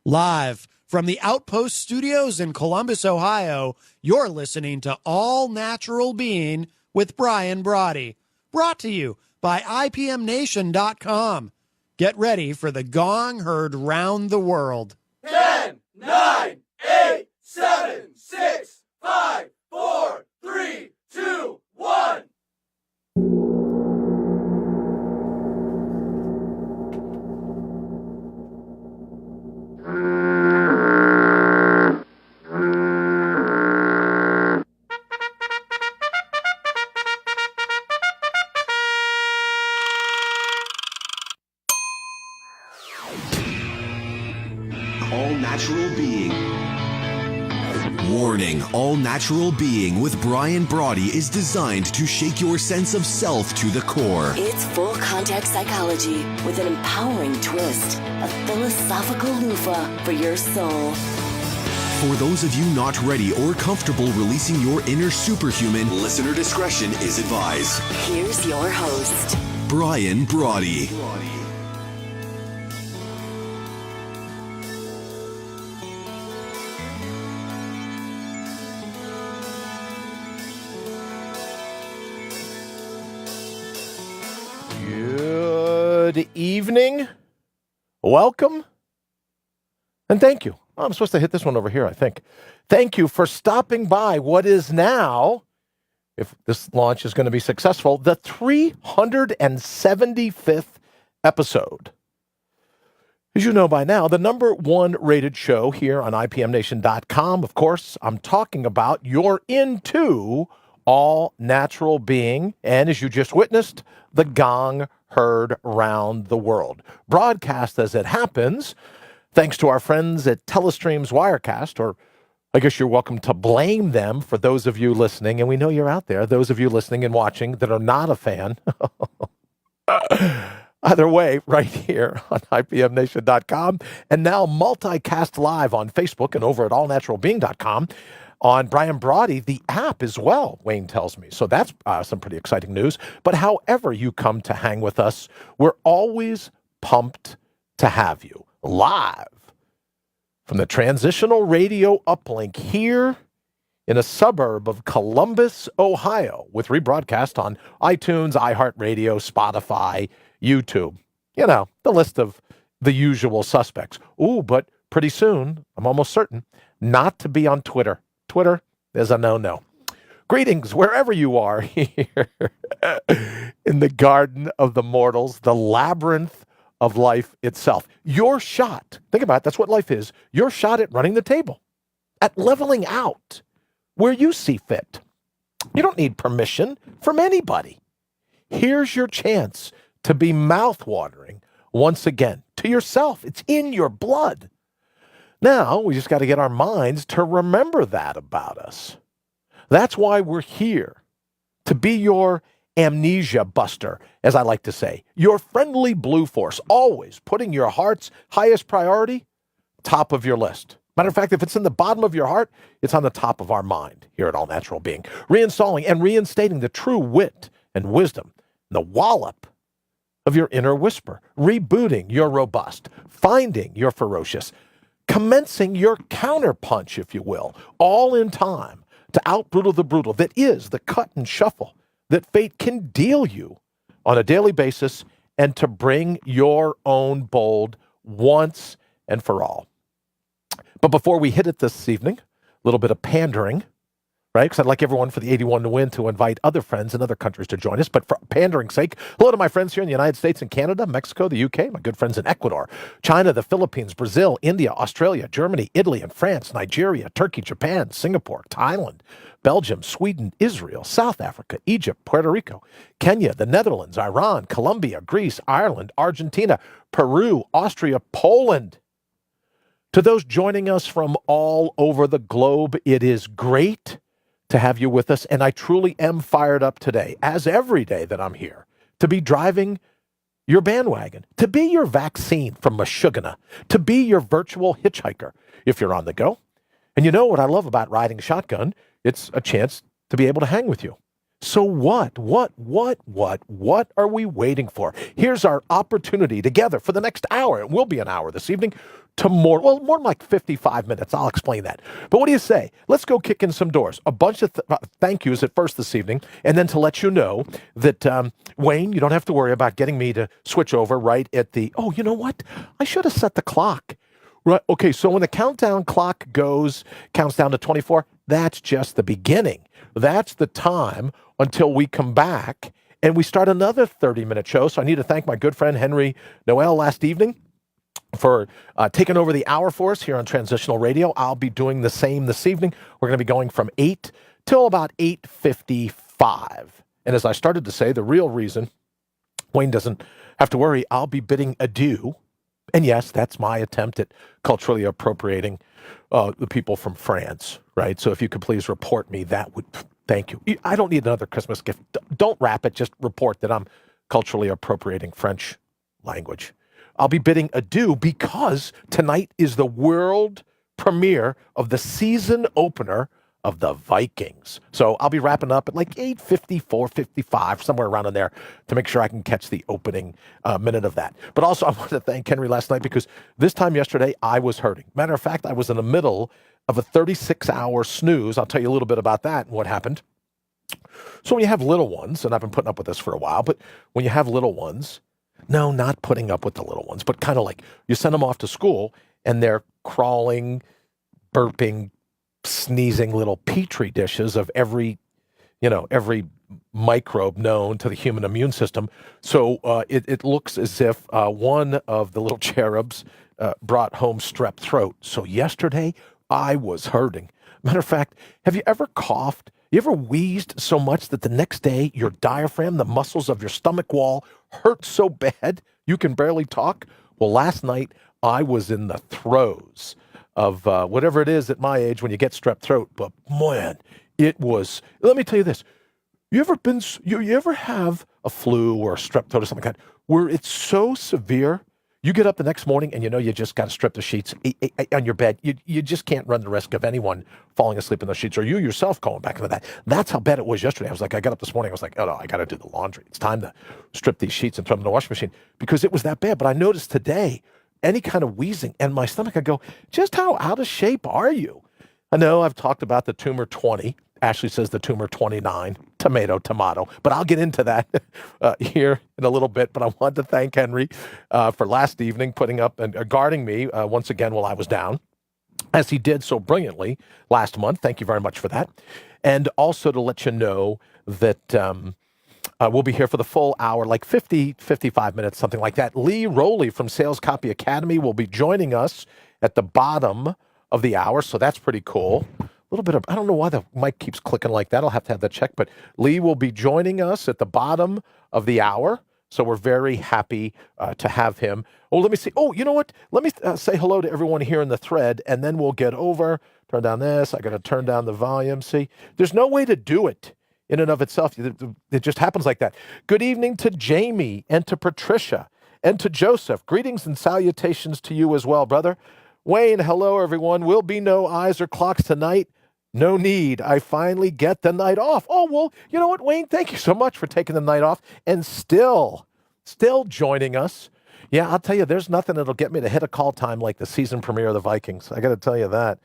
Live from the Outpost Studios in Columbus, Ohio, you're listening to All Natural Being with Brian Brawdy. Brought to you by IPMNation.com. Get ready for the gong heard round the world. 10, 9, 8, 7, 6, 5, 4, 3, 2, 1. All-Natural Being. Warning, All-Natural Being with Brian Brawdy is designed to shake your sense of self to the core. It's full contact psychology with an empowering twist, a philosophical loofah for your soul. For those of you not ready or comfortable releasing your inner superhuman, listener discretion is advised. Here's your host, Brian Brawdy. Good evening. Welcome. And thank you. I'm supposed to hit this one over here, I think. Thank you for stopping by what is now, if this launch is going to be successful, the 375th episode. As you know by now, the number one rated show here on IPMNation.com. Of course, I'm talking about You're Into All Natural Being, and as you just witnessed, the gong heard round the world. Broadcast as it happens, thanks to our friends at Telestream's Wirecast, or I guess you're welcome to blame them for those of you listening, and we know you're out there, those of you listening and watching that are not a fan. Either way, right here on IPMNation.com, and now multicast live on Facebook and over at allnaturalbeing.com. On Brian Brawdy, the app as well, Wayne tells me. So that's some pretty exciting news. But however you come to hang with us, we're always pumped to have you live from the Transitional Radio Uplink here in a suburb of Columbus, Ohio, with rebroadcast on iTunes, iHeartRadio, Spotify, YouTube. You know, the list of the usual suspects. Ooh, but pretty soon, I'm almost certain, not to be on Twitter. Twitter is a no-no. Greetings wherever you are here in the garden of the mortals, the labyrinth of life itself. Your shot, think about it, that's what life is, your shot at running the table, at leveling out where you see fit. You don't need permission from anybody. Here's your chance to be mouth-watering once again to yourself. It's in your blood. Now, we just got to get our minds to remember that about us. That's why we're here, to be your amnesia buster, as I like to say, your friendly blue force, always putting your heart's highest priority top of your list. Matter of fact, if it's in the bottom of your heart, it's on the top of our mind here at All Natural Being. Reinstalling and reinstating the true wit and wisdom, the wallop of your inner whisper, rebooting your robust, finding your ferocious, commencing your counterpunch, if you will, all in time to out-brutal the brutal that is the cut and shuffle that fate can deal you on a daily basis, and to bring your own bold once and for all. But before we hit it this evening, a little bit of pandering, right? Because I'd like everyone for the 81 to win to invite other friends in other countries to join us. But for pandering's sake, hello to my friends here in the United States and Canada, Mexico, the UK, my good friends in Ecuador, China, the Philippines, Brazil, India, Australia, Germany, Italy, and France, Nigeria, Turkey, Japan, Singapore, Thailand, Belgium, Sweden, Israel, South Africa, Egypt, Puerto Rico, Kenya, the Netherlands, Iran, Colombia, Greece, Ireland, Argentina, Peru, Austria, Poland. To those joining us from all over the globe, it is great to have you with us, and I truly am fired up today, as every day that I'm here, to be driving your bandwagon, to be your vaccine from Meshuggah, to be your virtual hitchhiker if you're on the go. And you know what I love about riding shotgun? It's a chance to be able to hang with you. So what? What are we waiting for? Here's our opportunity together for the next hour. It will be an hour this evening to more like 55 minutes. I'll explain that. But what do you say? Let's go kick in some doors. A bunch of thank yous at first this evening. And then to let you know that, Wayne, you don't have to worry about getting me to switch over right at the, oh, you know what? I should have set the clock. Right. Okay. So when the countdown clock counts down to 24, that's just the beginning. That's the time until we come back and we start another 30-minute show. So I need to thank my good friend Henry Noel last evening for taking over the hour for us here on Transitional Radio. I'll be doing the same this evening. We're going to be going from 8 till about 8:55. And as I started to say, the real reason Wayne doesn't have to worry, I'll be bidding adieu. And yes, that's my attempt at culturally appropriating the people from France, right? So if you could please report me, that would, thank you. I don't need another Christmas gift. Don't wrap it, just report that I'm culturally appropriating French language. I'll be bidding adieu because tonight is the world premiere of the season opener of the Vikings. So I'll be wrapping up at like 8:54, 55, somewhere around in there to make sure I can catch the opening minute of that. But also I want to thank Henry last night because this time yesterday I was hurting. Matter of fact, I was in the middle of a 36-hour snooze. I'll tell you a little bit about that and what happened. So when you have little ones, and I've been putting up with this for a while, but when you have little ones, no, not putting up with the little ones, but kind of like you send them off to school and they're crawling, burping, sneezing little petri dishes of every microbe known to the human immune system. So it looks as if one of the little cherubs brought home strep throat. So yesterday I was hurting. Matter of fact, have you ever coughed? You ever wheezed so much that the next day your diaphragm, the muscles of your stomach wall, hurt so bad you can barely talk? Well, last night I was in the throes of whatever it is at my age when you get strep throat. But man, it was, let me tell you this. You ever have a flu or a strep throat or something like that where it's so severe, you get up the next morning and you know you just got to strip the sheets on your bed. You just can't run the risk of anyone falling asleep in those sheets or you yourself going back into that. That's how bad it was yesterday. I got up this morning. I was like, oh no, I got to do the laundry. It's time to strip these sheets and throw them in the washing machine because it was that bad. But I noticed today, any kind of wheezing and my stomach, I go, just how out of shape are you? I know I've talked about the tumor 20. Ashley says the tumor 29, tomato, but I'll get into that here in a little bit. But I want to thank Henry for last evening putting up and guarding me once again while I was down, as he did so brilliantly last month. Thank you very much for that. And also to let you know that we'll be here for the full hour, like 50, 55 minutes, something like that. Lee Rowley from Sales Copy Academy will be joining us at the bottom of the hour, so that's pretty cool. A little bit of, I don't know why the mic keeps clicking like that. I'll have to have that checked, but Lee will be joining us at the bottom of the hour, so we're very happy to have him. Oh, let me see. Oh, you know what? Let me say hello to everyone here in the thread, and then we'll get over, turn down this. I got to turn down the volume. See, there's no way to do it in and of itself. It just happens like that. Good evening to Jamie and to Patricia and to Joseph. Greetings and salutations to you as well, brother. Wayne, hello, everyone. Will be no eyes or clocks tonight. No need. I finally get the night off. Oh, well, you know what, Wayne? Thank you so much for taking the night off and still joining us. Yeah, I'll tell you, there's nothing that'll get me to hit a call time like the season premiere of the Vikings. I got to tell you that.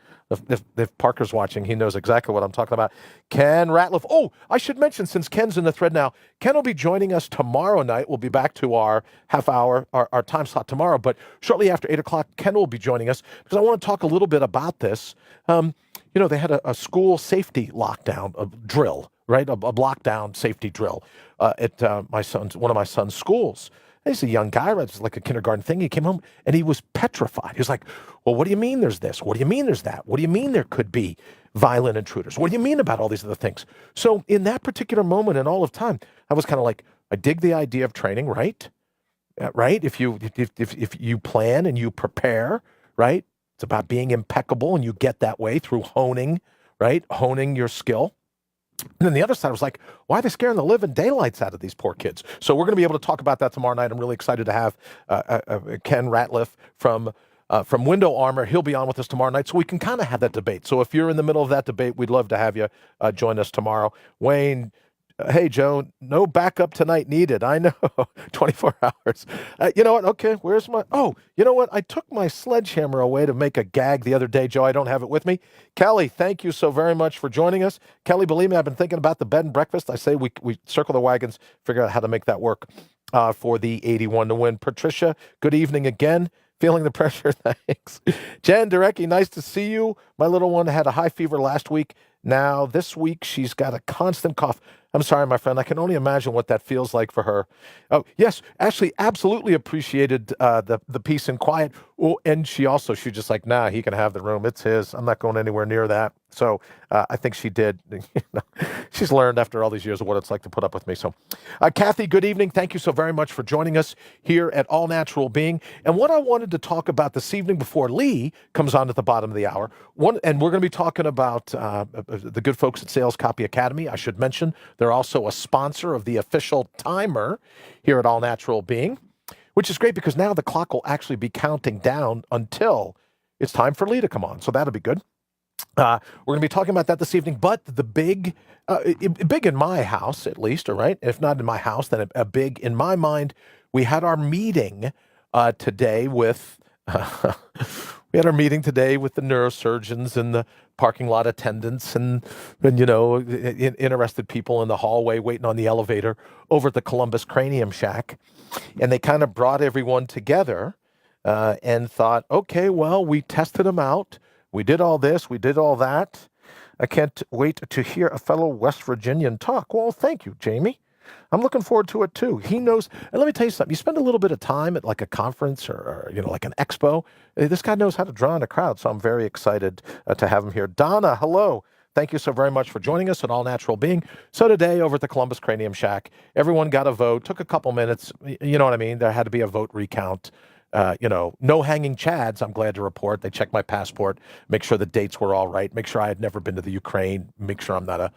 If Parker's watching, he knows exactly what I'm talking about. Ken Ratliff. Oh, I should mention, since Ken's in the thread now, Ken will be joining us tomorrow night. We'll be back to our half hour, our time slot tomorrow. But shortly after 8 o'clock, Ken will be joining us because I want to talk a little bit about this. They had a school safety lockdown drill, right? A lockdown safety drill at one of my son's schools. He's a young guy, right? It's like a kindergarten thing. He came home and he was petrified. He was like, well, what do you mean there's this? What do you mean there's that? What do you mean there could be violent intruders? What do you mean about all these other things? So in that particular moment in all of time, I was kind of like, I dig the idea of training, right? Right? If you plan and you prepare, right? It's about being impeccable and you get that way through honing, right? Honing your skill. And then the other side was like, why are they scaring the living daylights out of these poor kids? So we're going to be able to talk about that tomorrow night. I'm really excited to have Ken Ratliff from Window Armor. He'll be on with us tomorrow night, so we can kind of have that debate. So if you're in the middle of that debate, we'd love to have you join us tomorrow. Wayne, Hey, Joe, no backup tonight needed. I know. 24 hours. You know what? Okay, where's my. Oh, you know what? I took my sledgehammer away to make a gag the other day, Joe. I don't have it with me. Kelly, thank you so very much for joining us. Kelly, believe me, I've been thinking about the bed and breakfast. I say we circle the wagons, figure out how to make that work for the 81 to win. Patricia, good evening again. Feeling the pressure, thanks. Jen Durecki, nice to see you. My little one had a high fever last week. Now, this week, she's got a constant cough. I'm sorry, my friend. I can only imagine what that feels like for her. Oh, yes, Ashley absolutely appreciated the peace and quiet. Oh, and she just like, nah, he can have the room. It's his. I'm not going anywhere near that. So I think she did. She's learned after all these years of what it's like to put up with me. So, Kathy, good evening. Thank you so very much for joining us here at All Natural Being. And what I wanted to talk about this evening before Lee comes on at the bottom of the hour, and we're going to be talking about the good folks at Sales Copy Academy. I should mention they're also a sponsor of the official timer here at All Natural Being, which is great because now the clock will actually be counting down until it's time for Lee to come on. So that'll be good. We're going to be talking about that this evening, but the big in my house, at least, all right? If not in my house, then a big in my mind. We had our meeting today with the neurosurgeons and the parking lot attendants and interested people in the hallway waiting on the elevator over at the Columbus Cranium Shack, and they kind of brought everyone together and thought, okay, well, we tested them out. We did all this. We did all that. I can't wait to hear a fellow West Virginian talk. Well, thank you, Jamie. I'm looking forward to it, too. He knows. And let me tell you something. You spend a little bit of time at like a conference or like an expo. This guy knows how to draw in a crowd. So I'm very excited to have him here. Donna, hello. Thank you so very much for joining us at All Natural Being. So today over at the Columbus Cranium Shack, everyone got a vote. Took a couple minutes. You know what I mean? There had to be a vote recount. No hanging chads, I'm glad to report. They checked my passport, make sure the dates were all right, make sure I had never been to the Ukraine, make sure I'm not a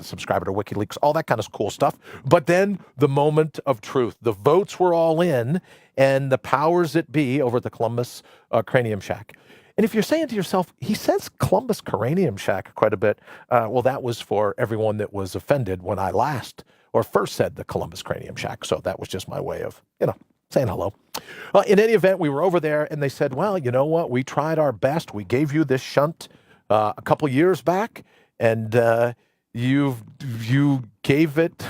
subscriber to WikiLeaks, all that kind of cool stuff. But then the moment of truth, the votes were all in, and the powers that be over at the Columbus Cranium Shack. And if you're saying to yourself, he says Columbus Cranium Shack quite a bit, well, that was for everyone that was offended when I first said the Columbus Cranium Shack. So that was just my way of, saying hello. In any event, we were over there and they said, well, you know what? We tried our best. We gave you this shunt a couple years back and you gave it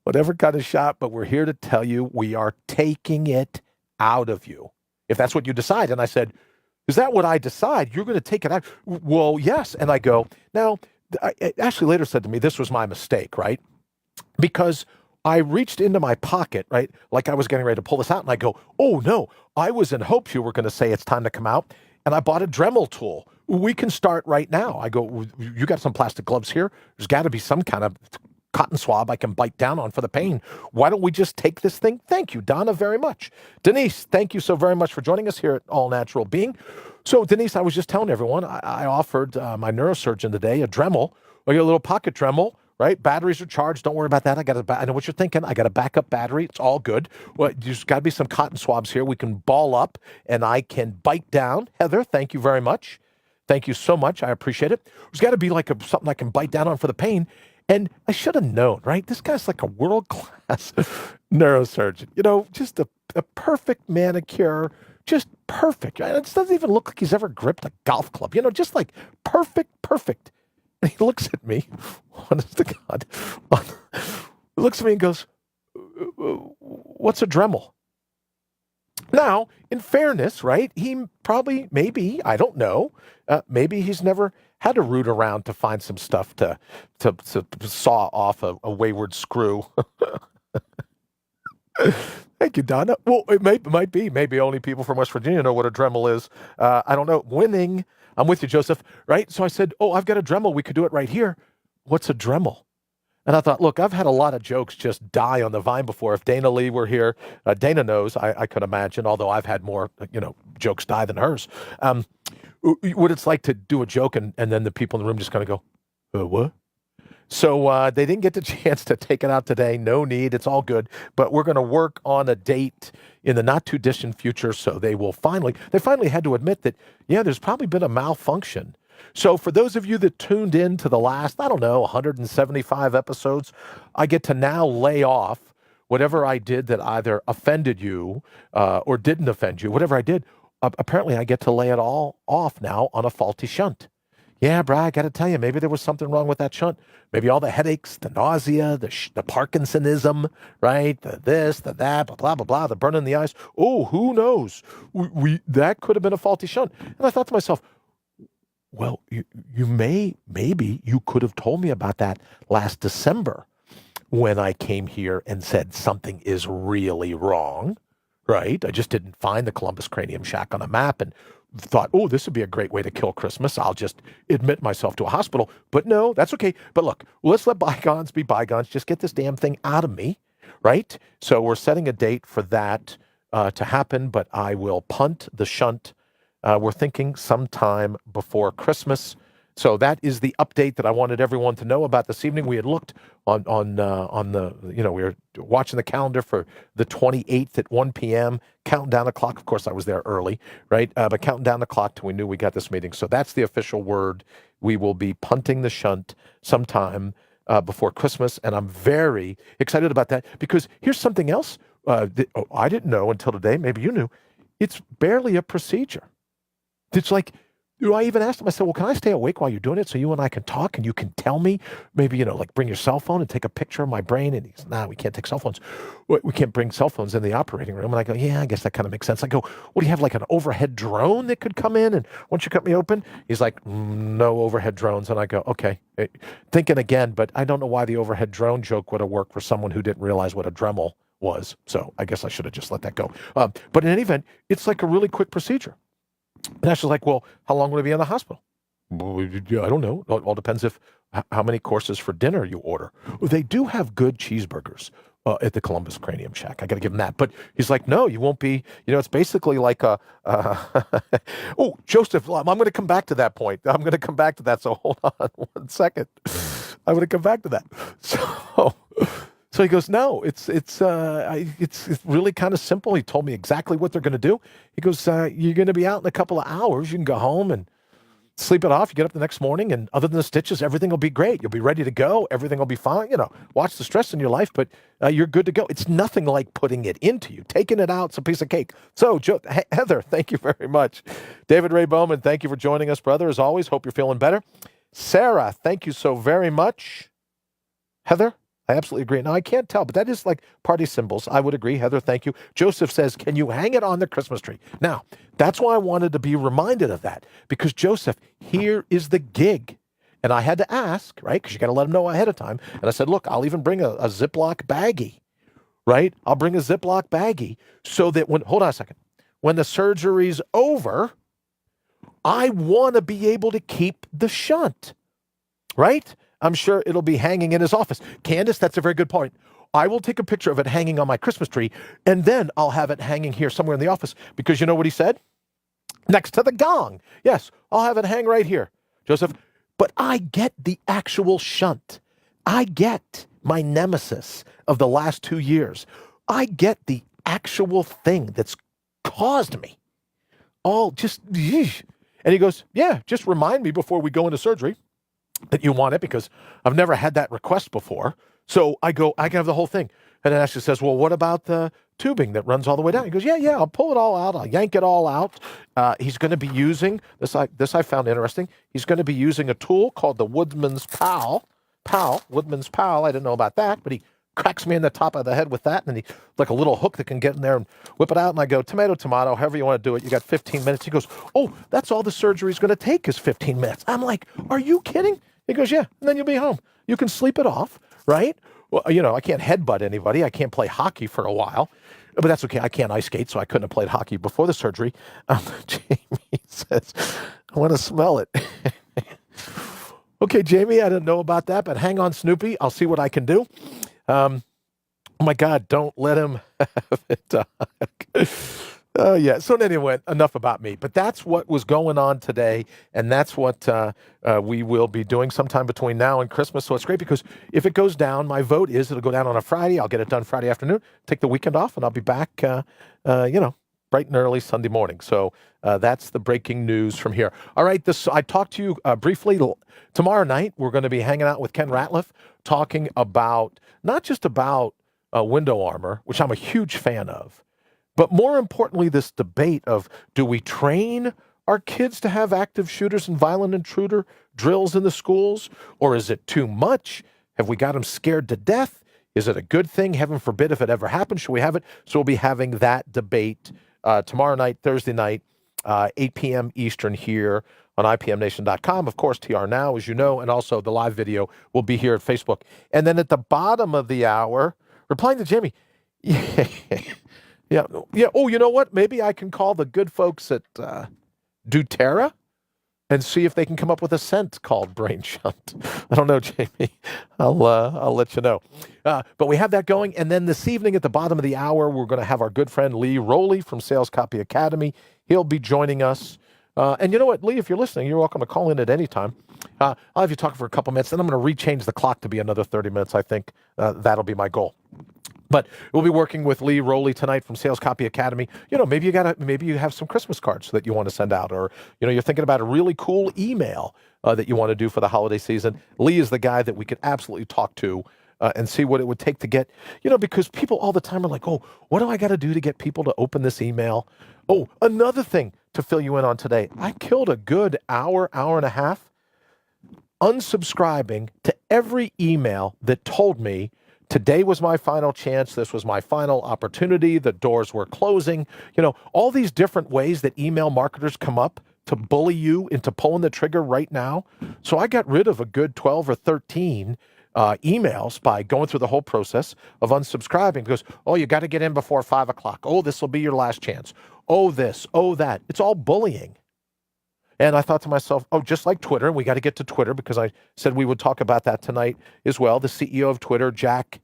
whatever kind of shot, but we're here to tell you we are taking it out of you if that's what you decide. And I said, is that what I decide? You're going to take it out? Well, yes. And I go, now, Ashley later said to me, this was my mistake, right? Because I reached into my pocket, right, like I was getting ready to pull this out, and I go, oh, no, I was in hopes you were going to say it's time to come out, and I bought a Dremel tool. We can start right now. I go, you got some plastic gloves here? There's got to be some kind of cotton swab I can bite down on for the pain. Why don't we just take this thing? Thank you, Donna, very much. Denise, thank you so very much for joining us here at All Natural Being. So, Denise, I was just telling everyone, I offered my neurosurgeon today a Dremel, a little pocket Dremel. Right? Batteries are charged. Don't worry about that. I know what you're thinking. I got a backup battery. It's all good. Well, there's got to be some cotton swabs here. We can ball up and I can bite down. Heather, thank you very much. Thank you so much. I appreciate it. There's got to be like something I can bite down on for the pain. And I should have known, right? This guy's like a world-class neurosurgeon. Just a perfect manicure. Just perfect. It doesn't even look like he's ever gripped a golf club. Just like perfect. And he looks at me, honest to God, he looks at me and goes, what's a Dremel? Now, in fairness, right, he probably, maybe, I don't know, maybe he's never had to root around to find some stuff to saw off a wayward screw. Thank you, Donna. Well, it might be. Maybe only people from West Virginia know what a Dremel is. I don't know. Winning. I'm with you, Joseph. Right? So I said, oh, I've got a Dremel. We could do it right here. What's a Dremel? And I thought, look, I've had a lot of jokes just die on the vine before. If Dana Lee were here, Dana knows, I could imagine, although I've had more, jokes die than hers. What it's like to do a joke and then the people in the room just kind of go, what? So they didn't get the chance to take it out today. No need. It's all good. But we're going to work on a date in the not too distant future. So they finally had to admit that, yeah, there's probably been a malfunction. So for those of you that tuned in to the last, 175 episodes, I get to now lay off whatever I did that either offended you or didn't offend you. Whatever I did, apparently I get to lay it all off now on a faulty shunt. Yeah, Brad, I got to tell you, maybe there was something wrong with that shunt. Maybe all the headaches, the nausea, the Parkinsonism, right? The this, the that, blah, blah, blah, the burn in the eyes. Oh, who knows? That could have been a faulty shunt. And I thought to myself, well, maybe you could have told me about that last December when I came here and said something is really wrong, right? I just didn't find the Columbus Cranium Shack on a map and thought, oh, this would be a great way to kill Christmas. I'll just admit myself to a hospital. But no, that's okay. But look, let's let bygones be bygones. Just get this damn thing out of me, right? So we're setting a date for that to happen, but I will punt the shunt. We're thinking sometime before Christmas. So that is the update that I wanted everyone to know about this evening. We had looked on the, we were watching the calendar for the 28th at 1 p.m., counting down the clock. Of course, I was there early, right? But counting down the clock till we knew we got this meeting. So that's the official word. We will be punting the shunt sometime before Christmas. And I'm very excited about that because here's something else that I didn't know until today. Maybe you knew. It's barely a procedure. It's like, I even asked him, I said, well, can I stay awake while you're doing it so you and I can talk and you can tell me, maybe, like bring your cell phone and take a picture of my brain? And he's, we can't take cell phones. We can't bring cell phones in the operating room. And I go, yeah, I guess that kind of makes sense. I go, what do you have, like an overhead drone that could come in? And once you cut me open, he's like, no overhead drones. And I go, okay, thinking again, but I don't know why the overhead drone joke would have worked for someone who didn't realize what a Dremel was. So I guess I should have just let that go. But in any event, it's like a really quick procedure. And Ashley's like, well, how long will it be in the hospital? Well, I don't know. It all depends how many courses for dinner you order. They do have good cheeseburgers at the Columbus Cranium Shack. I got to give him that. But he's like, no, you won't be. It's basically like a. Oh, Joseph, I'm going to come back to that point. I'm going to come back to that. So hold on 1 second. I'm going to come back to that. So he goes, no, it's really kind of simple. He told me exactly what they're going to do. He goes, you're going to be out in a couple of hours. You can go home and sleep it off. You get up the next morning, and other than the stitches, everything will be great. You'll be ready to go. Everything will be fine. Watch the stress in your life, but you're good to go. It's nothing like putting it into you. Taking it out's a piece of cake. So, Heather, thank you very much. David Ray Bowman, thank you for joining us, brother, as always. Hope you're feeling better. Sarah, thank you so very much. Heather? I absolutely agree. Now, I can't tell, but that is like party symbols. I would agree. Heather, thank you. Joseph says, can you hang it on the Christmas tree? Now, that's why I wanted to be reminded of that, because Joseph, here is the gig. And I had to ask, right, because you got to let him know ahead of time. And I said, look, I'll even bring a Ziploc baggie, right? I'll bring a Ziploc baggie so that hold on a second, when the surgery's over, I want to be able to keep the shunt, right? I'm sure it'll be hanging in his office. Candace, that's a very good point. I will take a picture of it hanging on my Christmas tree, and then I'll have it hanging here somewhere in the office, because you know what he said? Next to the gong. Yes, I'll have it hang right here, Joseph. But I get the actual shunt. I get my nemesis of the last 2 years. I get the actual thing that's caused me. All just, and he goes, yeah, just remind me before we go into surgery that you want it, because I've never had that request before. So I go, I can have the whole thing. And then Ashley says, well, what about the tubing that runs all the way down? He goes, yeah, I'll pull it all out. I'll yank it all out. He's going to be using, this I found interesting. He's going to be using a tool called the Woodman's Pal. Woodman's Pal. I didn't know about that, but he cracks me in the top of the head with that. And he, like a little hook that can get in there and whip it out. And I go, tomato, however you want to do it. You got 15 minutes. He goes, oh, that's all the surgery is going to take is 15 minutes. I'm like, are you kidding? He goes, yeah, and then you'll be home. You can sleep it off, right? Well, I can't headbutt anybody. I can't play hockey for a while, but that's okay. I can't ice skate, so I couldn't have played hockey before the surgery. Jamie says, I want to smell it. Okay, Jamie, I didn't know about that, but hang on, Snoopy. I'll see what I can do. Oh, my God, don't let him have it. Oh, yeah. So anyway, enough about me. But that's what was going on today, and that's what we will be doing sometime between now and Christmas. So it's great, because if it goes down, my vote is it'll go down on a Friday. I'll get it done Friday afternoon, take the weekend off, and I'll be back, bright and early Sunday morning. So that's the breaking news from here. All right, I talked to you briefly. Tomorrow night, we're going to be hanging out with Ken Ratliff, talking about, not just about window armor, which I'm a huge fan of, but more importantly, this debate of, do we train our kids to have active shooters and violent intruder drills in the schools? Or is it too much? Have we got them scared to death? Is it a good thing? Heaven forbid if it ever happens. Should we have it? So we'll be having that debate tomorrow night, Thursday night, 8 p.m. Eastern here on IPMNation.com. Of course, TR Now, as you know, and also the live video will be here at Facebook. And then at the bottom of the hour, replying to Jimmy, yeah. Oh, you know what? Maybe I can call the good folks at doTERRA and see if they can come up with a scent called Brain Shunt. I don't know, Jamie. I'll let you know. But we have that going. And then this evening at the bottom of the hour, we're going to have our good friend Lee Rowley from Sales Copy Academy. He'll be joining us. And you know what, Lee, if you're listening, you're welcome to call in at any time. I'll have you talk for a couple minutes, then I'm going to rechange the clock to be another 30 minutes. I think that'll be my goal. But we'll be working with Lee Rowley tonight from Sales Copy Academy. You know, maybe you have some Christmas cards that you want to send out, or you're thinking about a really cool email that you want to do for the holiday season. Lee is the guy that we could absolutely talk to and see what it would take to get, because people all the time are like, oh, what do I got to do to get people to open this email? Oh, another thing to fill you in on today. I killed a good hour and a half unsubscribing to every email that told me today was my final chance. This was my final opportunity. The doors were closing. All these different ways that email marketers come up to bully you into pulling the trigger right now. So I got rid of a good 12 or 13 emails by going through the whole process of unsubscribing because, oh, you got to get in before 5 o'clock. Oh, this will be your last chance. Oh, this, oh, that. It's all bullying. And I thought to myself, oh, just like Twitter, and we got to get to Twitter because I said we would talk about that tonight as well. The CEO of Twitter, Jack,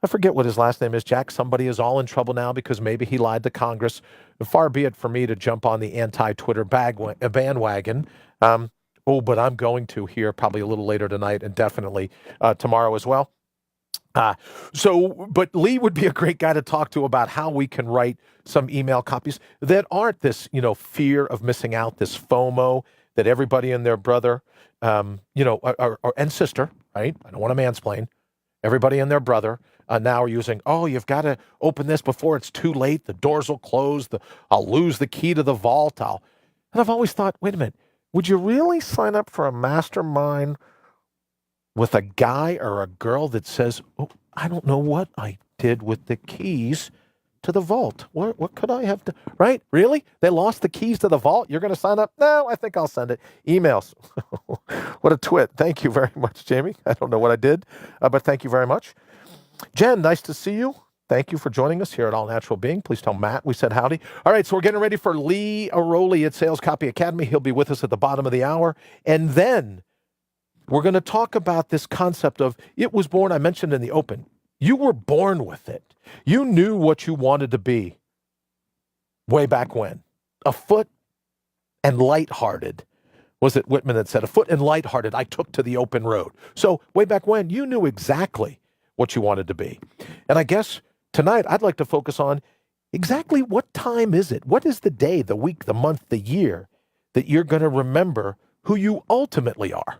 I forget what his last name is. Jack, somebody is all in trouble now because maybe he lied to Congress. Far be it for me to jump on the anti-Twitter bandwagon. But I'm going to here probably a little later tonight and definitely tomorrow as well. But Lee would be a great guy to talk to about how we can write some email copies that aren't this, fear of missing out, this FOMO that everybody and their brother, and sister, right? I don't want to mansplain. Everybody and their brother now are using, oh, you've got to open this before it's too late. The doors will close. I'll lose the key to the vault. And I've always thought, wait a minute, would you really sign up for a mastermind with a guy or a girl that says, oh, I don't know what I did with the keys to the vault. What could I have done? Right? Really? They lost the keys to the vault? You're going to sign up? No, I think I'll send it. Emails. What a twit. Thank you very much, Jamie. I don't know what I did, but thank you very much. Jen, nice to see you. Thank you for joining us here at All Natural Being. Please tell Matt we said howdy. All right, so we're getting ready for Lee Rowley at Sales Copy Academy. He'll be with us at the bottom of the hour. And then we're going to talk about this concept of it was born, I mentioned in the open. You were born with it. You knew what you wanted to be way back when. Afoot and lighthearted. Was it Whitman that said, afoot and lighthearted, I took to the open road. So way back when, you knew exactly what you wanted to be. And I guess tonight I'd like to focus on exactly what time is it? What is the day, the week, the month, the year that you're going to remember who you ultimately are?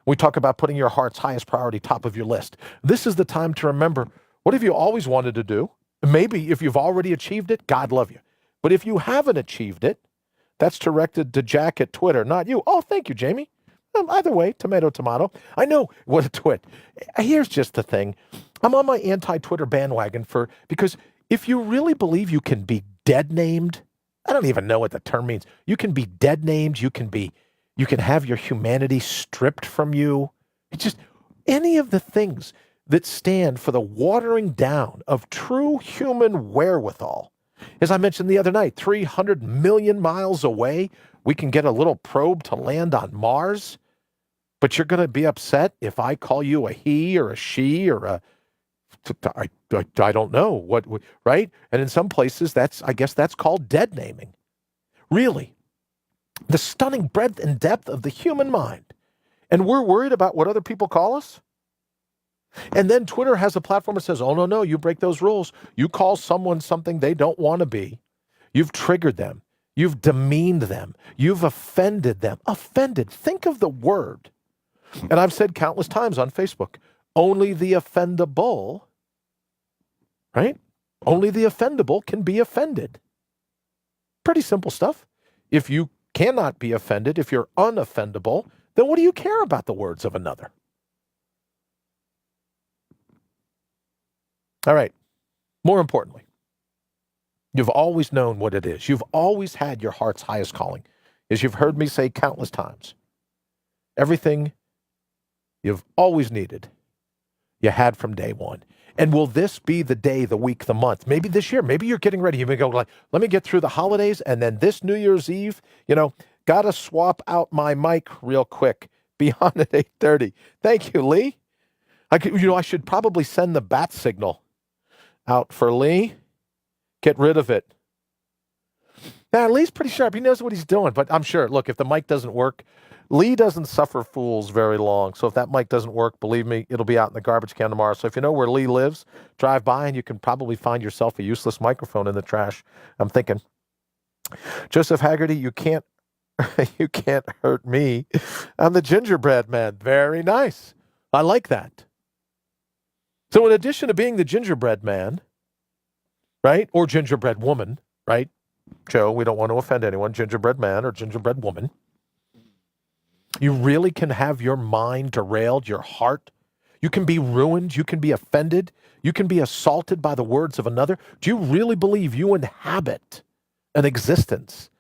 We talk about putting your heart's highest priority top of your list. This is the time to remember, what have you always wanted to do? Maybe if you've already achieved it, God love you. But if you haven't achieved it, that's directed to Jack at Twitter, not you. Oh, thank you, Jamie. Either way, tomato, tomato. I know what a twit. Here's just the thing. I'm on my anti-Twitter bandwagon because if you really believe you can be dead named, I don't even know what the term means. You can be dead named. You can have your humanity stripped from you. It's just any of the things that stand for the watering down of true human wherewithal. As I mentioned the other night, 300 million miles away, we can get a little probe to land on Mars. But you're going to be upset if I call you a he or a she or I don't know what, right? And in some places, I guess that's called dead naming. Really. The stunning breadth and depth of the human mind. And we're worried about what other people call us? And then Twitter has a platform that says, oh, no, you break those rules. You call someone something they don't want to be. You've triggered them. You've demeaned them. You've offended them. Offended. Think of the word. And I've said countless times on Facebook, only the offendable, right? Only the offendable can be offended. Pretty simple stuff. If you cannot be offended, if you're unoffendable, then what do you care about the words of another? All right. More importantly, you've always known what it is. You've always had your heart's highest calling. As you've heard me say countless times, everything you've always needed, you had from day one. And will this be the day, the week, the month? Maybe this year, maybe you're getting ready. You may go like, let me get through the holidays. And then this New Year's Eve, got to swap out my mic real quick. Be on at 8:30. Thank you, Lee. I should probably send the bat signal out for Lee. Get rid of it. Now, Lee's pretty sharp. He knows what he's doing, but I'm sure, look, if the mic doesn't work, Lee doesn't suffer fools very long. So if that mic doesn't work, believe me, it'll be out in the garbage can tomorrow. So if you know where Lee lives, drive by and you can probably find yourself a useless microphone in the trash. I'm thinking, Joseph Haggerty, you can't hurt me. I'm the gingerbread man. Very nice. I like that. So in addition to being the gingerbread man, right, or gingerbread woman, right, Joe, we don't want to offend anyone, gingerbread man or gingerbread woman, you really can have your mind derailed, your heart. You can be ruined. You can be offended. You can be assaulted by the words of another. Do you really believe you inhabit an existence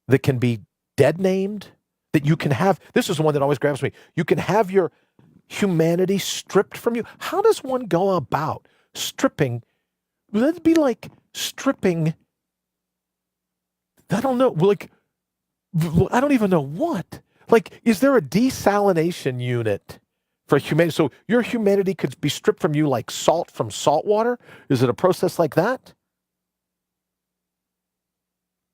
that can be dead named? That you can have, this is the one that always grabs me, you can have your humanity stripped from you. How does one go about stripping? That'd be like stripping, I don't know, like, I don't even know what. Like, is there a desalination unit for humanity? So your humanity could be stripped from you like salt from salt water? Is it a process like that?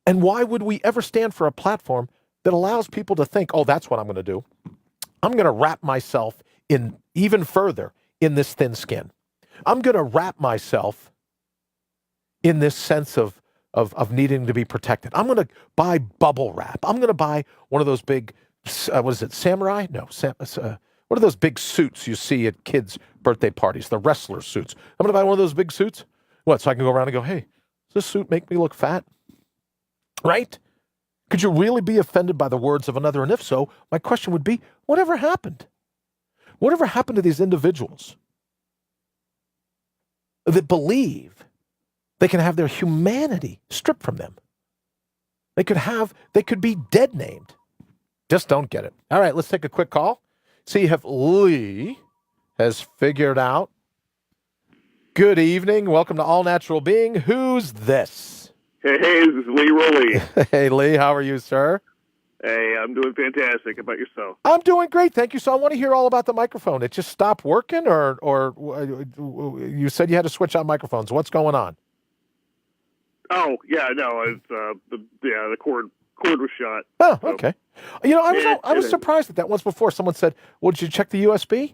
And why would we ever stand for a platform that allows people to think, oh, that's what I'm going to do? I'm going to wrap myself in even further in this thin skin. I'm going to wrap myself in this sense of needing to be protected. I'm going to buy bubble wrap. I'm going to buy one of those big, what is it, samurai? No, what are those big suits you see at kids' birthday parties, the wrestler suits? I'm going to buy one of those big suits. What, so I can go around and go, hey, does this suit make me look fat? Right? Could you really be offended by the words of another? And if so, my question would be, whatever happened? Whatever happened to these individuals that believe they can have their humanity stripped from them? They could be dead named. Just don't get it. All right, let's take a quick call. See if Lee has figured out. Good evening. Welcome to All Natural Being. Who's this? Hey, this is Lee Rowley. Hey, Lee, how are you, sir? Hey, I'm doing fantastic. How about yourself? I'm doing great, thank you. So I want to hear all about the microphone. It just stopped working, or you said you had to switch out microphones. What's going on? Oh, yeah, no, it's the cord was shot. Oh, so. Okay. I was surprised that once before someone said, "Well, did you check the USB?"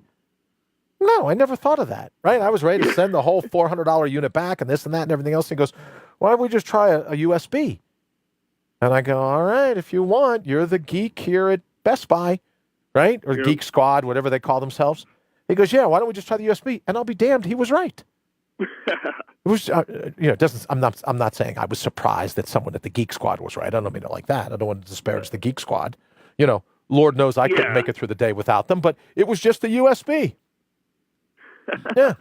No, I never thought of that. Right? I was ready to send the whole $400 unit back and this and that and everything else. And he goes, "Why don't we just try a USB?" And I go, "All right, if you want. You're the geek here at Best Buy, right? Or Yep. Geek Squad, whatever they call themselves." He goes, "Yeah, why don't we just try the USB?" And I'll be damned, he was right. It was, it doesn't. I'm not saying I was surprised that someone at the Geek Squad was right. I don't mean it like that. I don't want to disparage the Geek Squad. Lord knows I couldn't make it through the day without them. But it was just the USB. Yeah.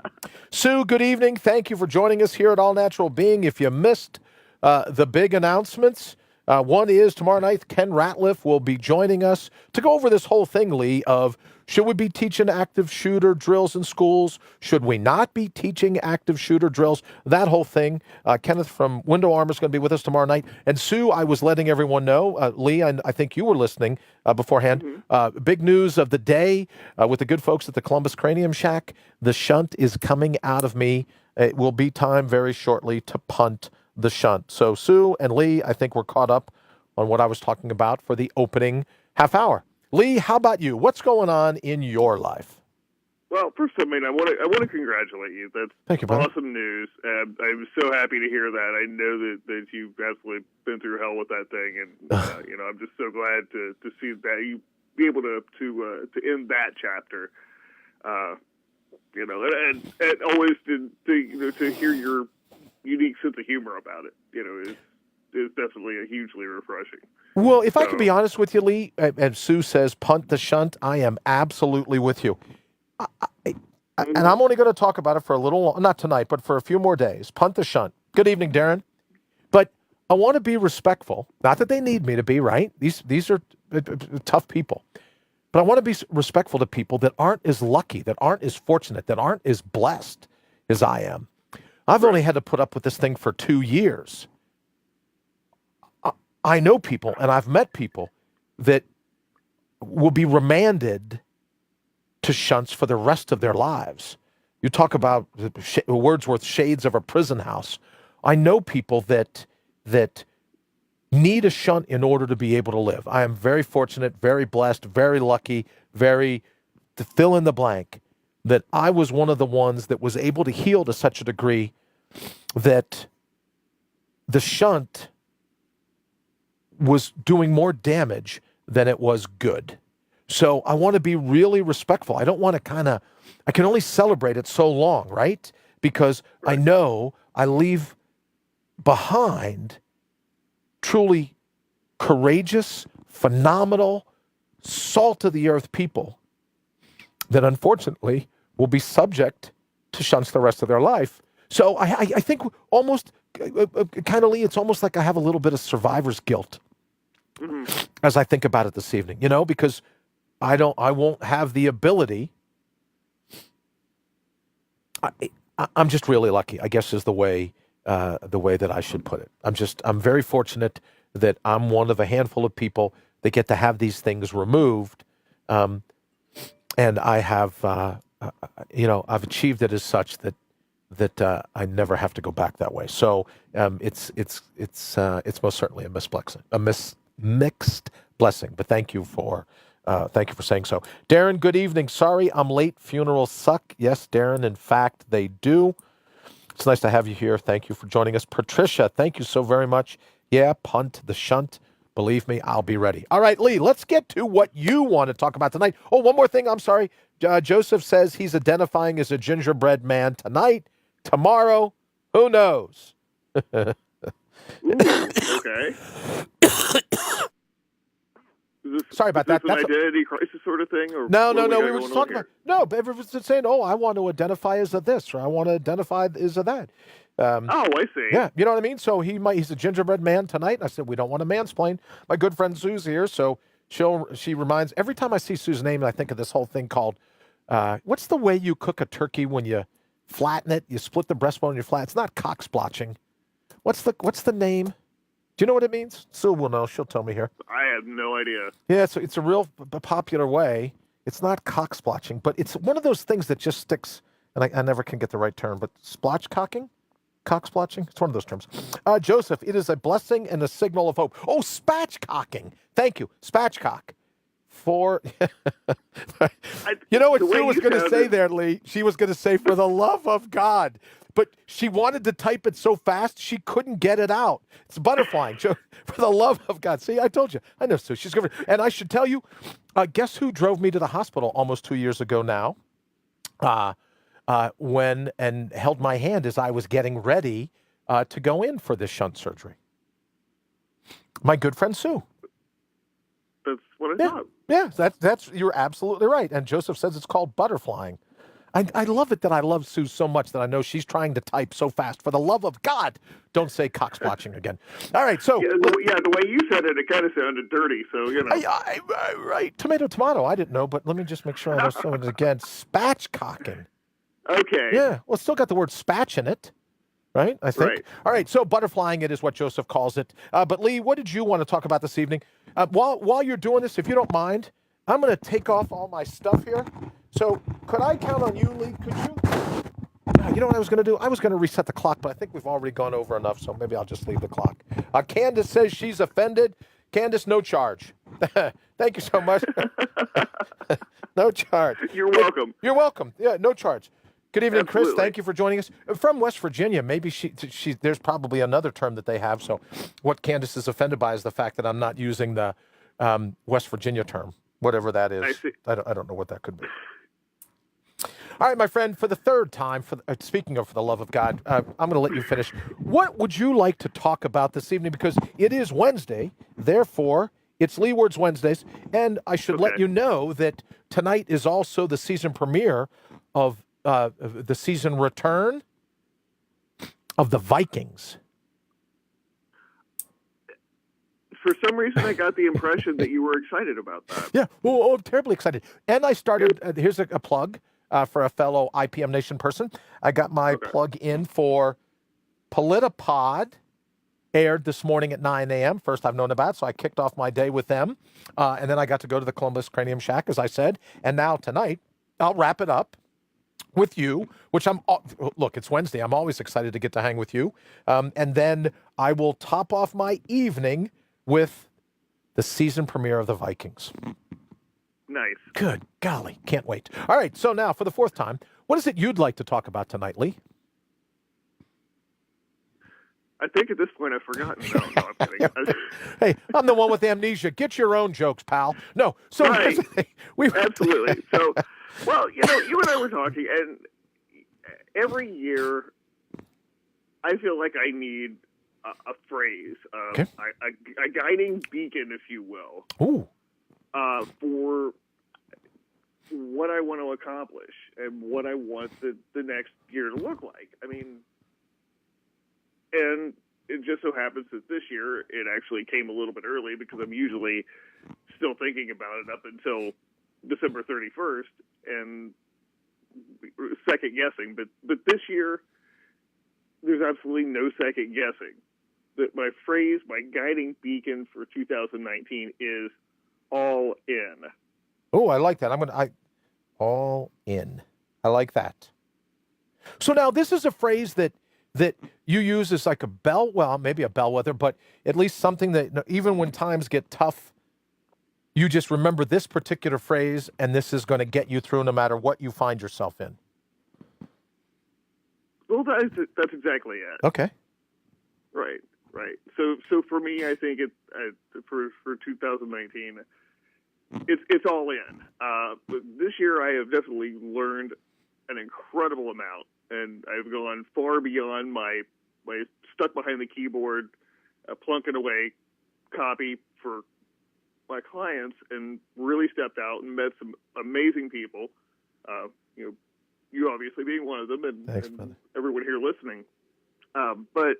Sue, good evening. Thank you for joining us here at All Natural Being. If you missed the big announcements, one is tomorrow night, Ken Ratliff will be joining us to go over this whole thing, Lee, of should we be teaching active shooter drills in schools? Should we not be teaching active shooter drills? That whole thing. Kenneth from Window Armor is going to be with us tomorrow night. And Sue, I was letting everyone know, Lee, and I think you were listening beforehand. Mm-hmm. Big news of the day with the good folks at the Columbus Cranium Shack. The shunt is coming out of me. It will be time very shortly to punt the shunt. So Sue and Lee, I think we're caught up on what I was talking about for the opening half hour. Lee, how about you? What's going on in your life? Well, first, I mean, I want to congratulate you. That's Thank you, brother. awesome news. I'm so happy to hear that. I know that you've absolutely been through hell with that thing, and I'm just so glad to see that you be able to end that chapter. And always to hear your unique sense of humor about it, is definitely a hugely refreshing. Well, if I can be honest with you, Lee, and Sue says punt the shunt, I am absolutely with you. And I'm only going to talk about it for a little, not tonight, but for a few more days. Punt the shunt. Good evening, Darren. But I want to be respectful. Not that they need me to be, right? These are tough people. But I want to be respectful to people that aren't as lucky, that aren't as fortunate, that aren't as blessed as I am. I've only had to put up with this thing for 2 years. I know people, and I've met people that will be remanded to shunts for the rest of their lives. You talk about Wordsworth's shades of a prison house. I know people that need a shunt in order to be able to live. I am very fortunate, very blessed, very lucky, to fill in the blank, that I was one of the ones that was able to heal to such a degree that the shunt was doing more damage than it was good. So I want to be really respectful. I don't want to I can only celebrate it so long, right? Because I know I leave behind truly courageous, phenomenal, salt of the earth people that unfortunately will be subject to shunts the rest of their life. So I think almost kind of, Lee, it's almost like I have a little bit of survivor's guilt as I think about it this evening, because I won't have the ability. I'm just really lucky, I guess, is the way that I should put it. I'm very fortunate that I'm one of a handful of people that get to have these things removed. And I have, I've achieved it as such that I never have to go back that way. So it's most certainly a mixed blessing. But thank you for saying so. Darren, good evening. Sorry I'm late. Funerals suck. Yes, Darren, in fact, they do. It's nice to have you here. Thank you for joining us. Patricia, thank you so very much. Yeah, punt the shunt. Believe me, I'll be ready. All right, Lee, let's get to what you want to talk about tonight. Oh, one more thing. I'm sorry. Joseph says he's identifying as a gingerbread man tonight. Tomorrow, who knows? Okay. Sorry about that. Is this an identity crisis sort of thing? Or no. We were just talking about. No, but everyone's just saying, "Oh, I want to identify as a this," or "I want to identify as a that." I see. Yeah, you know what I mean. So he's a gingerbread man tonight. And I said we don't want to mansplain. My good friend Sue's here, so she reminds every time I see Sue's name, and I think of this whole thing called what's the way you cook a turkey when you flatten it? You split the breastbone and you flat. It's not cock splotching. What's the name? Do you know what it means? Sue will know. She'll tell me here. I have no idea. Yeah, it's a real popular way. It's not cock splotching, but it's one of those things that just sticks, and I never can get the right term, but splotch cocking? Cock splotching? It's one of those terms. Joseph, it is a blessing and a signal of hope. Oh, spatchcocking. Thank you. Spatchcock. You know what Sue was going to say there, Lee? She was going to say, for the love of God. But she wanted to type it so fast, she couldn't get it out. It's butterflying. For the love of God. See, I told you. I know Sue. She's good. And I should tell you, guess who drove me to the hospital almost 2 years ago now? And held my hand as I was getting ready to go in for this shunt surgery. My good friend Sue. That's what I thought. Yeah, that's you're absolutely right. And Joseph says it's called butterflying. I love it that I love Sue so much that I know she's trying to type so fast. For the love of God, don't say cock splotching again. All right, so the way you said it, it kind of sounded dirty. So right, tomato. I didn't know, but let me just make sure I know something again. Spatchcocking. Okay. Yeah, well, it's still got the word spatch in it, right? I think. Right. All right, so butterflying it is what Joseph calls it. But Lee, what did you want to talk about this evening? While you're doing this, if you don't mind, I'm going to take off all my stuff here. So could I count on you, Lee? Could you? You know what I was going to do? I was going to reset the clock, but I think we've already gone over enough, so maybe I'll just leave the clock. Candace says she's offended. Candace, no charge. Thank you so much. No charge. You're welcome. You're welcome. Yeah, no charge. Good evening, Chris. Absolutely. Thank you for joining us. From West Virginia, maybe she there's probably another term that they have. So what Candace is offended by is the fact that I'm not using the West Virginia term, whatever that is. I see. I don't know what that could be. All right, my friend, for the third time, speaking of for the love of God, I'm going to let you finish. What would you like to talk about this evening? Because it is Wednesday, therefore, it's Leeward's Wednesdays, and I should let you know that tonight is also the season premiere of the season return of the Vikings. For some reason, I got the impression that you were excited about that. Yeah, I'm terribly excited. And I started, here's a plug for a fellow IPM Nation person. I got my plug in for Politipod, aired this morning at 9 a.m. First I've known about, so I kicked off my day with them. And then I got to go to the Columbus Cranium Shack, as I said. And now tonight, I'll wrap it up with you, which look, it's Wednesday. I'm always excited to get to hang with you. And then I will top off my evening with the season premiere of the Vikings. Nice. Good golly. Can't wait. All right. So now for the fourth time, what is it you'd like to talk about tonight, Lee? I think at this point I've forgotten. No, I'm kidding. Hey, I'm the one with amnesia. Get your own jokes, pal. No. So right. Absolutely. So, well, you and I were talking, and every year I feel like I need a phrase, a guiding beacon, if you will, for what I want to accomplish and what I want the next year to look like. I mean, and it just so happens that this year it actually came a little bit early because I'm usually still thinking about it up until December 31st and second guessing. But this year, there's absolutely no second guessing. That my phrase, my guiding beacon for 2019 is all in. Oh, I like that. All in. I like that. So now this is a phrase that you use as like maybe a bellwether, but at least something that even when times get tough, you just remember this particular phrase, and this is going to get you through no matter what you find yourself in. Well, that's exactly it. Okay. Right. So for me, I think for 2019, it's all in. But this year, I have definitely learned an incredible amount, and I've gone far beyond my stuck behind the keyboard, plunking away copy for my clients, and really stepped out and met some amazing people. You obviously being one of them, and everyone here listening. But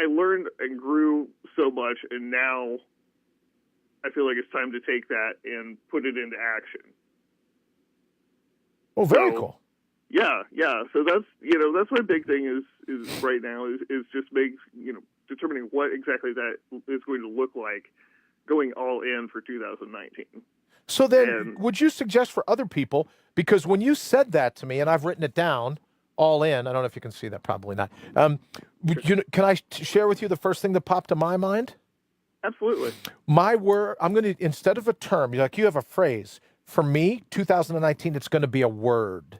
I learned and grew so much, and now I feel like it's time to take that and put it into action. Oh, very cool. Yeah. So that's my big thing is right now is just determining what exactly that is going to look like going all in for 2019. So then would you suggest for other people, because when you said that to me, and I've written it down, all in, I don't know if you can see that, probably not. Can I share with you the first thing that popped to my mind? Absolutely. My word, I'm going to, instead of a term, you have a phrase. For me, 2019, it's going to be a word.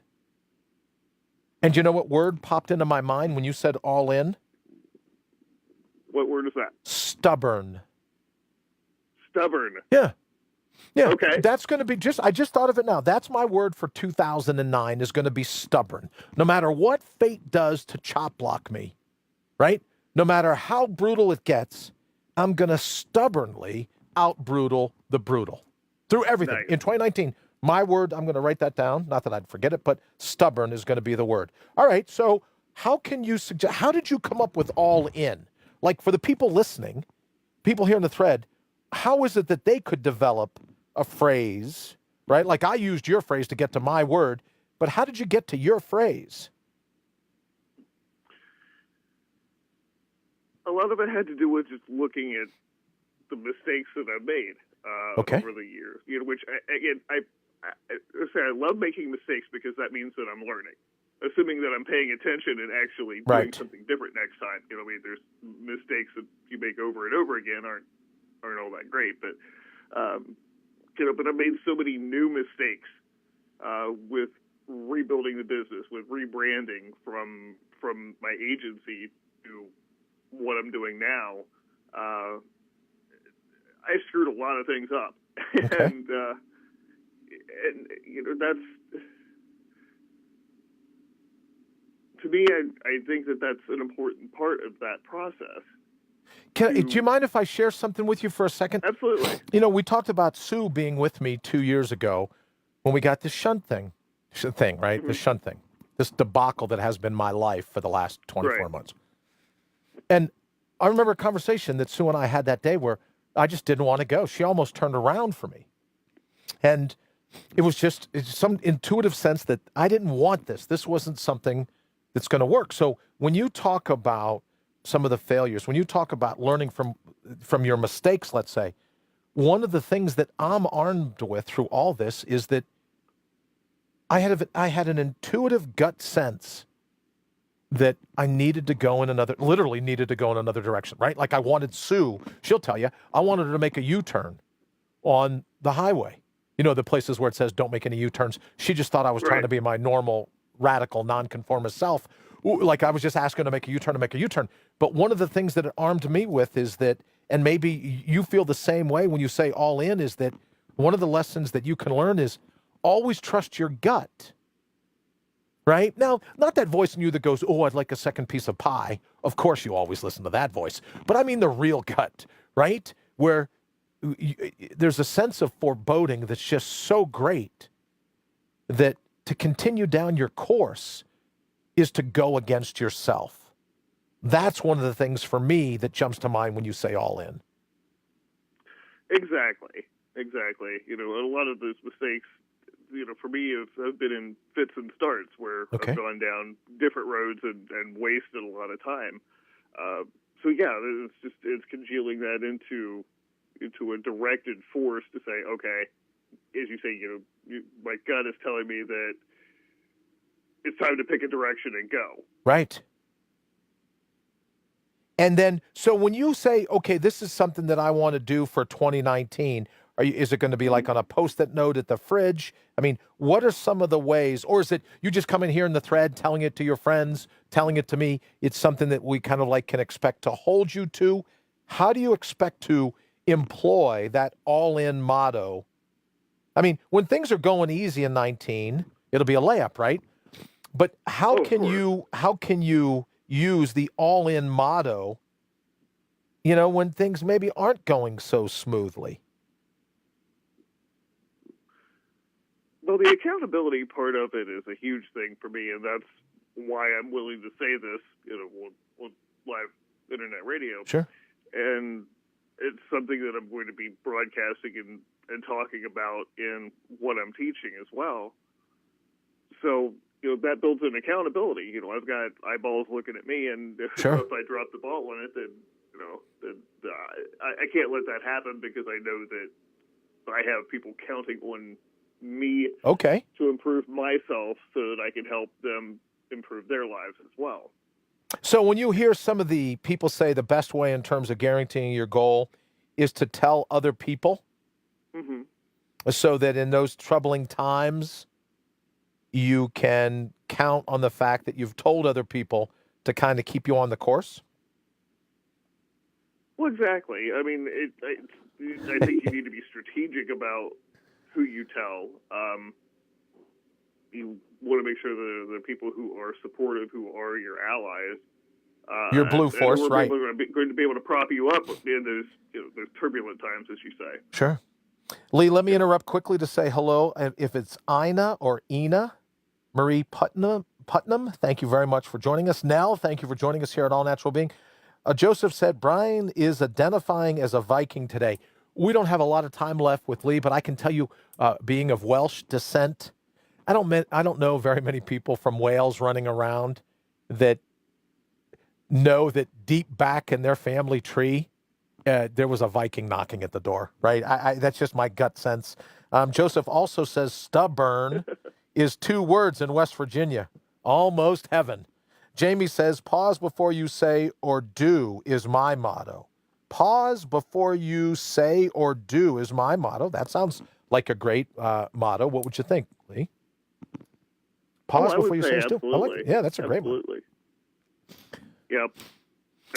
And you know what word popped into my mind when you said all in? What word is that? Stubborn. Stubborn. Yeah. Okay. That's going to be I just thought of it now. That's my word for 2009 is going to be stubborn. No matter what fate does to chop block me, right? No matter how brutal it gets, I'm going to stubbornly out-brutal the brutal through everything. Nice. In 2019, my word, I'm going to write that down. Not that I'd forget it, but stubborn is going to be the word. All right, so how did you come up with all in? Like for the people listening, people here in the thread, how is it that they could develop a phrase, right? Like I used your phrase to get to my word, but how did you get to your phrase? A lot of it had to do with just looking at the mistakes that I've made over the years. Which I love making mistakes because that means that I'm learning. Assuming that I'm paying attention and actually doing something different next time. There's mistakes that you make over and over again aren't all that great, but but I made so many new mistakes with rebuilding the business, with rebranding from my agency to what I'm doing now. I screwed a lot of things up, Okay. and that's, to me, I think that's an important part of that process. Do you mind if I share something with you for a second? Absolutely. We talked about Sue being with me 2 years ago when we got this shunt thing, right? Mm-hmm. The shunt thing, this debacle that has been my life for the last 24 Right. months. And I remember a conversation that Sue and I had that day where I just didn't want to go. She almost turned around for me. And it was just some intuitive sense that I didn't want this. This wasn't something that's going to work. So when you talk about some of the failures, when you talk about learning from your mistakes, let's say, one of the things that I'm armed with through all this is that I had an intuitive gut sense that I needed to go in literally needed to go in another direction, right? Like I wanted Sue, she'll tell you, I wanted her to make a U-turn on the highway. The places where it says don't make any U-turns. She just thought I was trying to be my normal, radical, nonconformist self. Like I was just asking her to make a U-turn. But one of the things that it armed me with is that, and maybe you feel the same way when you say all in, is that one of the lessons that you can learn is always trust your gut. Right? Now, not that voice in you that goes, oh, I'd like a second piece of pie. Of course you always listen to that voice. But I mean the real gut, right? Where there's a sense of foreboding that's just so great that to continue down your course is to go against yourself. That's one of the things for me that jumps to mind when you say all in. Exactly. A lot of those mistakes, for me, have been in fits and starts where Okay. I've gone down different roads and wasted a lot of time. So yeah, it's congealing that into a directed force to say, okay, as you say, my gut is telling me that it's time to pick a direction and go. Right. And then, so when you say, okay, this is something that I want to do for 2019, is it going to be like on a Post-it note at the fridge? I mean, what are some of the ways, or is it you just come in here in the thread, telling it to your friends, telling it to me? It's something that we kind of like can expect to hold you to. How do you expect to employ that all-in motto? I mean, when things are going easy in 19, it'll be a layup, right? But how can you use the all-in motto, when things maybe aren't going so smoothly? Well, the accountability part of it is a huge thing for me, and that's why I'm willing to say this, on live internet radio. Sure. And it's something that I'm going to be broadcasting and talking about in what I'm teaching as well. So, that builds in accountability. I've got eyeballs looking at me, and if I drop the ball on it, then, I can't let that happen because I know that I have people counting on me to improve myself so that I can help them improve their lives as well. So when you hear some of the people say the best way in terms of guaranteeing your goal is to tell other people, mm-hmm. so that in those troubling times, you can count on the fact that you've told other people to kind of keep you on the course? Well, exactly. I mean, I think you need to be strategic about who you tell. You want to make sure that the people who are supportive, who are your allies, your blue force, right? We're going to be able to prop you up in those turbulent times, as you say. Sure. Lee, let me interrupt quickly to say hello. If it's Ina or Ina Marie Putnam, thank you very much for joining us. Nell, thank you for joining us here at All Natural Being. Joseph said, Brian is identifying as a Viking today. We don't have a lot of time left with Lee, but I can tell you, being of Welsh descent, I don't know very many people from Wales running around that know that deep back in their family tree, there was a Viking knocking at the door, right? That's just my gut sense. Joseph also says stubborn is 2 words in West Virginia. Almost heaven. Jamie says, pause before you say or do is my motto. Pause before you say or do is my motto. That sounds like a great motto. What would you think, Lee? Pause before you say it. I like it. Yeah, that's a great one. Absolutely. Yep.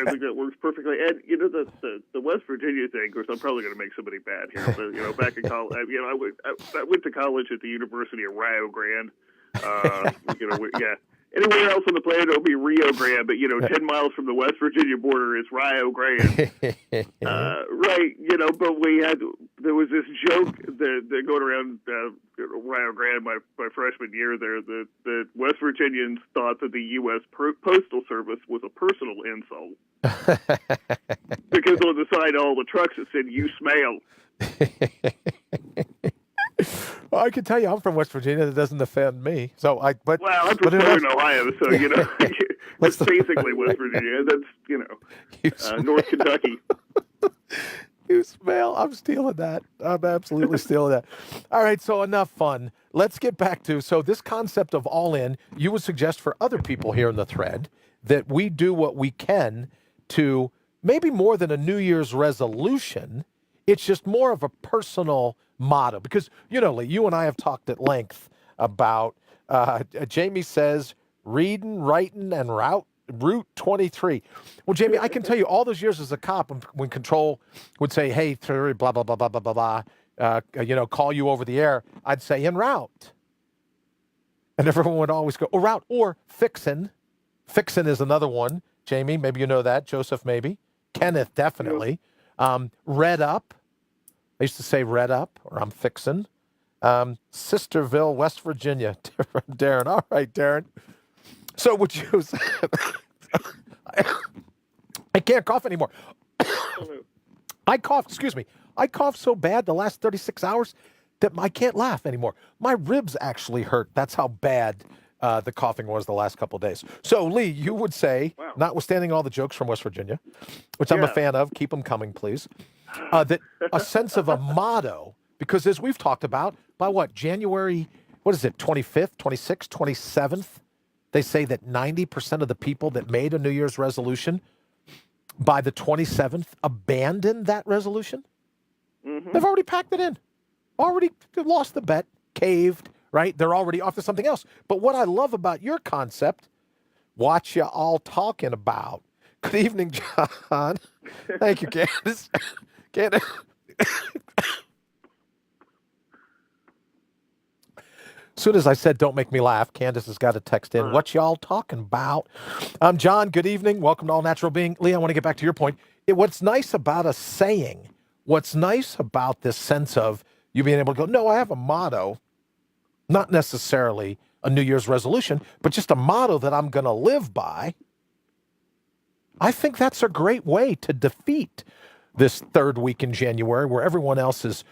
I think that works perfectly. And, the West Virginia thing, of course, I'm probably going to make somebody bad here, but, back in college, I went to college at the University of Rio Grande. Yeah. Anywhere else on the planet, it'll be Rio Grande, but, 10 miles from the West Virginia border is Rio Grande. Right, but there was this joke that going around Rio Grande my freshman year there that West Virginians thought that the U.S. Postal Service was a personal insult. Because on the side of all the trucks it said, "You smell." Well, I can tell you, I'm from West Virginia. That doesn't offend me. I'm from Southern Ohio, so that's basically West Virginia. That's North Kentucky. You smell. I'm stealing that. I'm absolutely stealing that. All right, so enough fun. Let's get back to this concept of all in. You would suggest for other people here in the thread that we do what we can to maybe more than a New Year's resolution. It's just more of a personal motto because, Lee, you and I have talked at length about, Jamie says, reading, writing, and Route 23. Well, Jamie, I can tell you all those years as a cop when Control would say, "Hey, blah, blah, blah, blah, blah, blah, blah, call you over the air," I'd say, "En route." And everyone would always go, "Oh, route," or "fixin'." Fixin' is another one. Jamie, maybe you know that. Joseph, maybe. Kenneth, definitely. Read up. I used to say read up, or I'm fixin'. Sisterville, West Virginia. Darren. All right, Darren. So would you say, I can't cough anymore. I coughed so bad the last 36 hours that I can't laugh anymore. My ribs actually hurt. That's how bad the coughing was the last couple of days. So, Lee, you would say, notwithstanding all the jokes from West Virginia, which I'm a fan of, keep them coming, please, that a sense of a motto, because as we've talked about, by January, 25th, 26th, 27th, they say that 90% of the people that made a New Year's resolution by the 27th abandoned that resolution. Mm-hmm. They've already packed it in, already lost the bet, caved, right? They're already off to something else. But what I love about your concept, what you all talking about. Good evening, John. Thank you, Candace. As soon as I said, "Don't make me laugh," Candace has got a text in. What y'all talking about? John, good evening. Welcome to All Natural Being. Lee, I want to get back to your point. What's nice about us saying, what's nice about this sense of you being able to go, no, I have a motto, not necessarily a New Year's resolution, but just a motto that I'm going to live by. I think that's a great way to defeat this third week in January where everyone else is,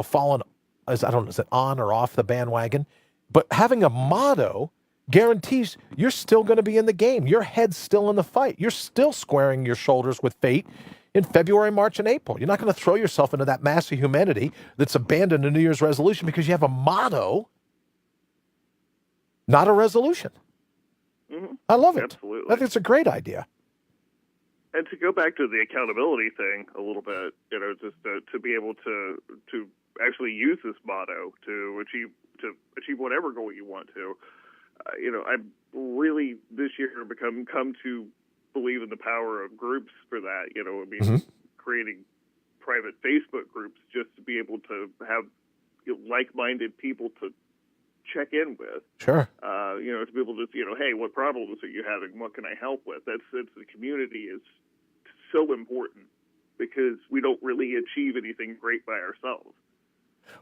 falling, is it on or off the bandwagon? But having a motto guarantees you're still going to be in the game. Your head's still in the fight. You're still squaring your shoulders with fate in February, March, and April. You're not going to throw yourself into that mass of humanity that's abandoned a New Year's resolution because you have a motto, not a resolution. Mm-hmm. I love it. Absolutely. I think it's a great idea. And to go back to the accountability thing a little bit, just to be able to actually use this motto to achieve whatever goal you want to. I've really this year come to believe in the power of groups for that. Creating private Facebook groups just to be able to have like-minded people to check in with. Sure. To be able to, hey, what problems are you having? What can I help with? That's the community is so important because we don't really achieve anything great by ourselves.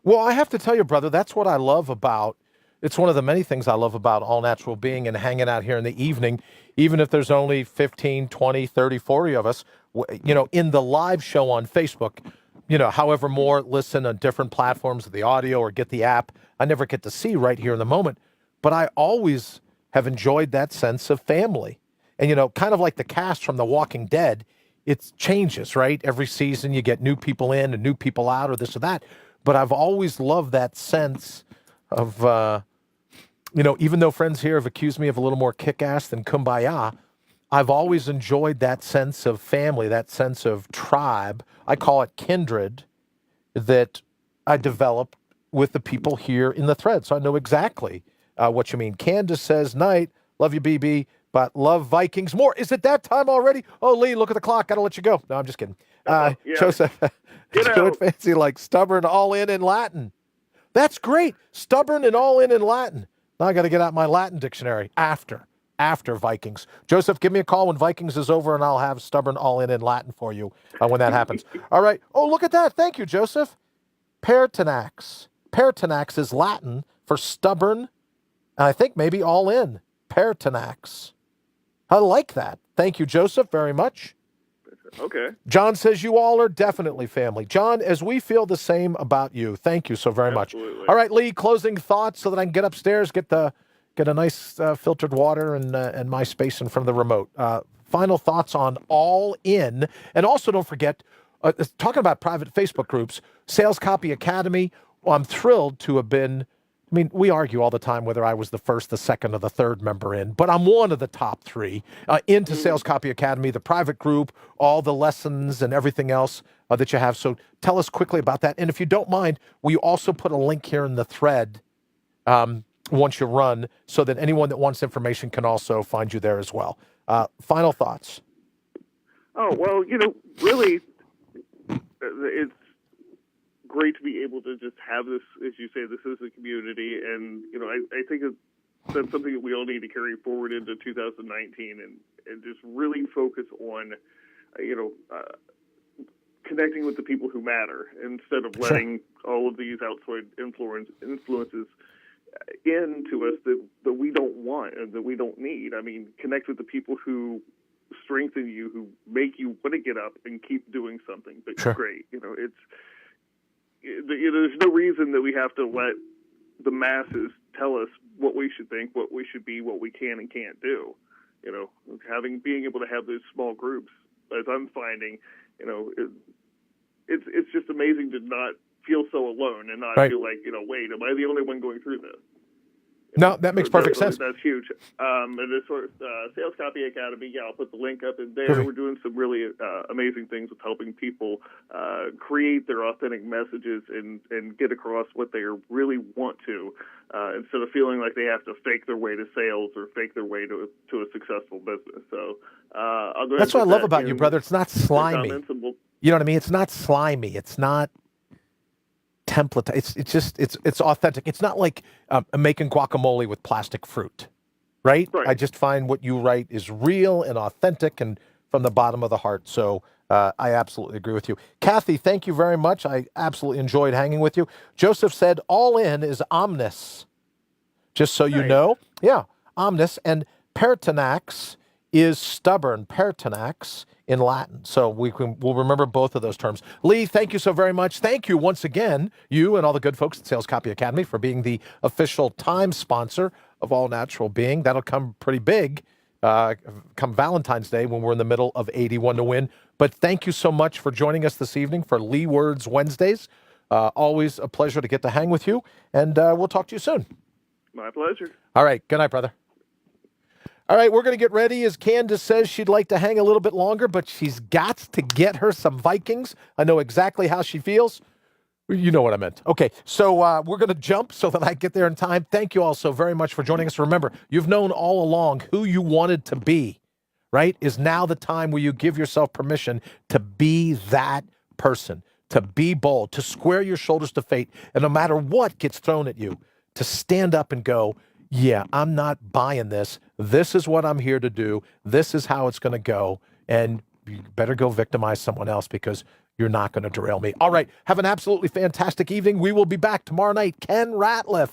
Well, I have to tell you, brother, that's what I love about, it's one of the many things I love about All Natural Being and hanging out here in the evening, even if there's only 15, 20, 30, 40 of us, in the live show on Facebook, however more listen on different platforms of the audio or get the app, I never get to see right here in the moment, but I always have enjoyed that sense of family. And, kind of like the cast from The Walking Dead, it changes, right? Every season you get new people in and new people out or this or that. But I've always loved that sense of, even though friends here have accused me of a little more kick-ass than kumbaya, I've always enjoyed that sense of family, that sense of tribe. I call it kindred that I developed with the people here in the thread, so I know exactly what you mean. Candace says, night, love you, BB, but love Vikings more. Is it that time already? Oh, Lee, look at the clock. Got to let you go. No, I'm just kidding. Yeah. Joseph, good fancy like stubborn, all in Latin. That's great. Stubborn and all in Latin. Now I got to get out my Latin dictionary after Vikings. Joseph, give me a call when Vikings is over, and I'll have stubborn all in Latin for you when that happens. All right. Oh, look at that. Thank you, Joseph. Pertinax. Pertinax is Latin for stubborn, and I think maybe all in. Pertinax. I like that. Thank you, Joseph, very much. Okay. John says you all are definitely family. John, as we feel the same about you. Thank you so very much. All right, Lee, closing thoughts so that I can get upstairs, get a nice filtered water and my space in front of the remote. Final thoughts on All In. And also don't forget, talking about private Facebook groups, Sales Copy Academy. Well, I'm thrilled to have been, I mean, we argue all the time whether I was the first, the second, or the third member in, but I'm one of the top three into Sales Copy Academy, the private group, all the lessons and everything else that you have. So tell us quickly about that. And if you don't mind, will you also put a link here in the thread once you run so that anyone that wants information can also find you there as well. Final thoughts. Oh, well, really, it's great to be able to just have this, as you say, this is a community, and I think that's something that we all need to carry forward into 2019, and just really focus on, connecting with the people who matter instead of letting all of these outside influences into us that we don't want and that we don't need. I mean, connect with the people who strengthen you, who make you want to get up and keep doing something that's great. There's no reason that we have to let the masses tell us what we should think, what we should be, what we can and can't do. Being able to have those small groups, as I'm finding, it's just amazing to not feel so alone and not feel like, wait, am I the only one going through this? No, that makes perfect sense. That's huge. And this sort of Sales Copy Academy, I'll put the link up in there. We're doing some really amazing things with helping people create their authentic messages and get across what they really want to, instead of feeling like they have to fake their way to sales or fake their way to a successful business. So I'll go. That's what I love about you, brother. It's not slimy. You know what I mean? It's not slimy. It's not template. It's authentic. It's not like making guacamole with plastic fruit, right? I just find what you write is real and authentic and from the bottom of the heart. So I absolutely agree with you. Kathy, thank you very much. I absolutely enjoyed hanging with you. Joseph said all in is omnis, just so you know. Yeah, omnis. And pertinax is stubborn, pertinax in Latin. So we'll remember both of those terms. Lee, thank you so very much. Thank you once again, you and all the good folks at Sales Copy Academy, for being the official time sponsor of All Natural Being. That'll come pretty big come Valentine's Day when we're in the middle of 81 to win. But thank you so much for joining us this evening for Lee Words Wednesdays. Always a pleasure to get to hang with you, and we'll talk to you soon. My pleasure. All right. Good night, brother. All right, we're going to get ready. As Candace says, she'd like to hang a little bit longer, but she's got to get her some Vikings. I know exactly how she feels. You know what I meant. Okay, so we're going to jump so that I get there in time. Thank you all so very much for joining us. Remember, you've known all along who you wanted to be, right? Is now the time where you give yourself permission to be that person, to be bold, to square your shoulders to fate, and no matter what gets thrown at you, to stand up and go, yeah, I'm not buying this. This is what I'm here to do. This is how it's going to go. And you better go victimize someone else because you're not going to derail me. All right. Have an absolutely fantastic evening. We will be back tomorrow night. Ken Ratliff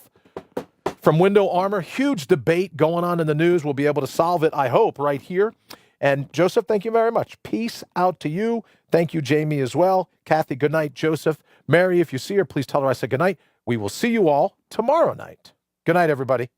from Window Armor. Huge debate going on in the news. We'll be able to solve it, I hope, right here. And Joseph, thank you very much. Peace out to you. Thank you, Jamie, as well. Kathy, good night. Joseph, Mary, if you see her, please tell her I said good night. We will see you all tomorrow night. Good night, everybody.